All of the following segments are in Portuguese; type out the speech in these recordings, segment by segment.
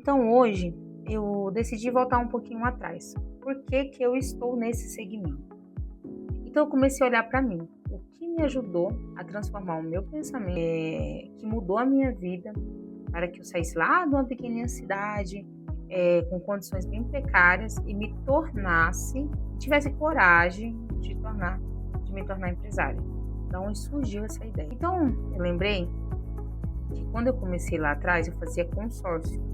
Então hoje eu decidi voltar um pouquinho atrás. Por que que eu estou nesse segmento? Então eu comecei a olhar para mim. O que me ajudou a transformar o meu pensamento, que mudou a minha vida, para que eu saísse lá de uma pequena cidade, com condições bem precárias e me tornasse, tivesse coragem de me tornar empresária. Então surgiu essa ideia. Então eu lembrei que quando eu comecei lá atrás eu fazia consórcio.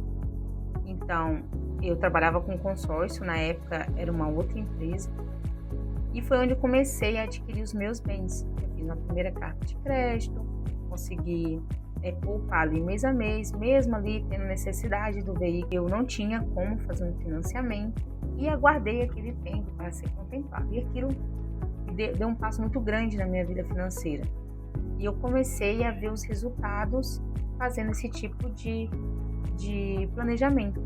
Então, eu trabalhava com consórcio, na época era uma outra empresa, e foi onde eu comecei a adquirir os meus bens. Eu fiz uma primeira carta de crédito, consegui poupar ali mês a mês, mesmo ali tendo necessidade do veículo, eu não tinha como fazer um financiamento, e aguardei aquele tempo para ser contemplado. E aquilo deu um passo muito grande na minha vida financeira. E eu comecei a ver os resultados fazendo esse tipo de planejamento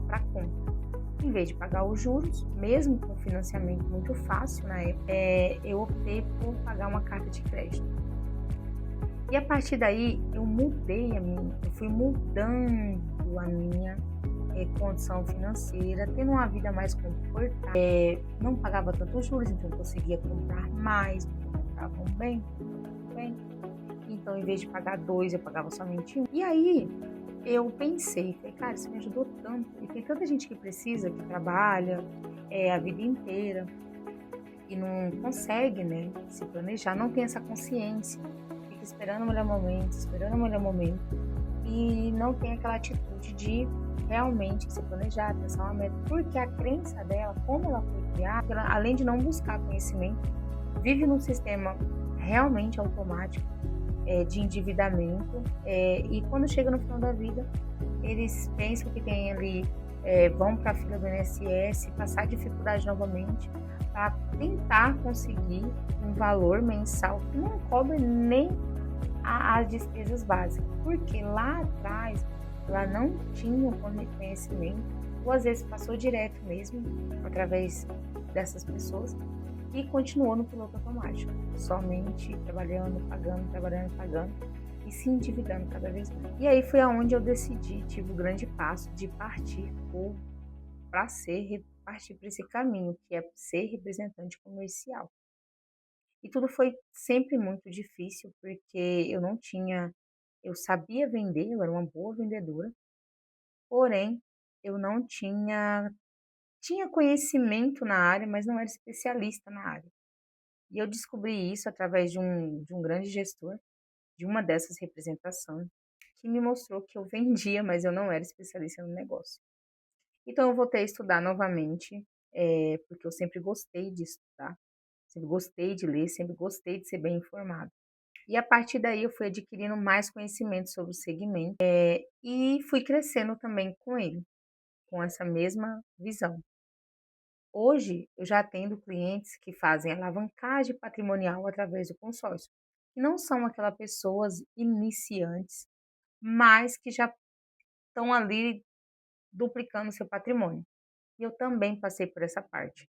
para compra. Em vez de pagar os juros, mesmo com financiamento muito fácil na época, eu optei por pagar uma carta de crédito. E a partir daí eu fui mudando a minha condição financeira, tendo uma vida mais confortável. Não pagava tantos juros, então eu conseguia comprar mais, porque eu comprava um bem. Então, em vez de pagar dois, eu pagava somente um. E aí, eu pensei, falei, cara, isso me ajudou tanto. E tem tanta gente que precisa, que trabalha a vida inteira e não consegue, né, se planejar, não tem essa consciência. Fica esperando o melhor momento. E não tem aquela atitude de realmente se planejar, pensar uma meta. Porque a crença dela, como ela foi criada, ela, além de não buscar conhecimento, vive num sistema realmente automático de endividamento, e quando chega no final da vida, eles pensam que tem ali, vão para a fila do INSS, passar dificuldade novamente, para tentar conseguir um valor mensal que não cobre nem as despesas básicas, porque lá atrás ela não tinha o conhecimento, ou às vezes passou direto mesmo, através dessas pessoas, e continuou no piloto automático, somente trabalhando, pagando e se endividando cada vez mais. E aí foi aonde eu decidi, tive o grande passo de partir partir para esse caminho, que é ser representante comercial. E tudo foi sempre muito difícil, porque eu sabia vender, eu era uma boa vendedora, porém eu não tinha conhecimento na área, mas não era especialista na área. E eu descobri isso através de um grande gestor, de uma dessas representações, que me mostrou que eu vendia, mas eu não era especialista no negócio. Então eu voltei a estudar novamente, porque eu sempre gostei de estudar, sempre gostei de ler, sempre gostei de ser bem informado. E a partir daí eu fui adquirindo mais conhecimento sobre o segmento, e fui crescendo também com ele, com essa mesma visão. Hoje, eu já atendo clientes que fazem alavancagem patrimonial através do consórcio, que não são aquelas pessoas iniciantes, mas que já estão ali duplicando seu patrimônio. E eu também passei por essa parte,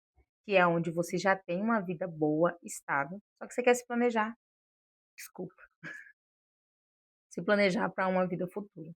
que é onde você já tem uma vida boa, estável, só que você quer se planejar, desculpa, se planejar para uma vida futura.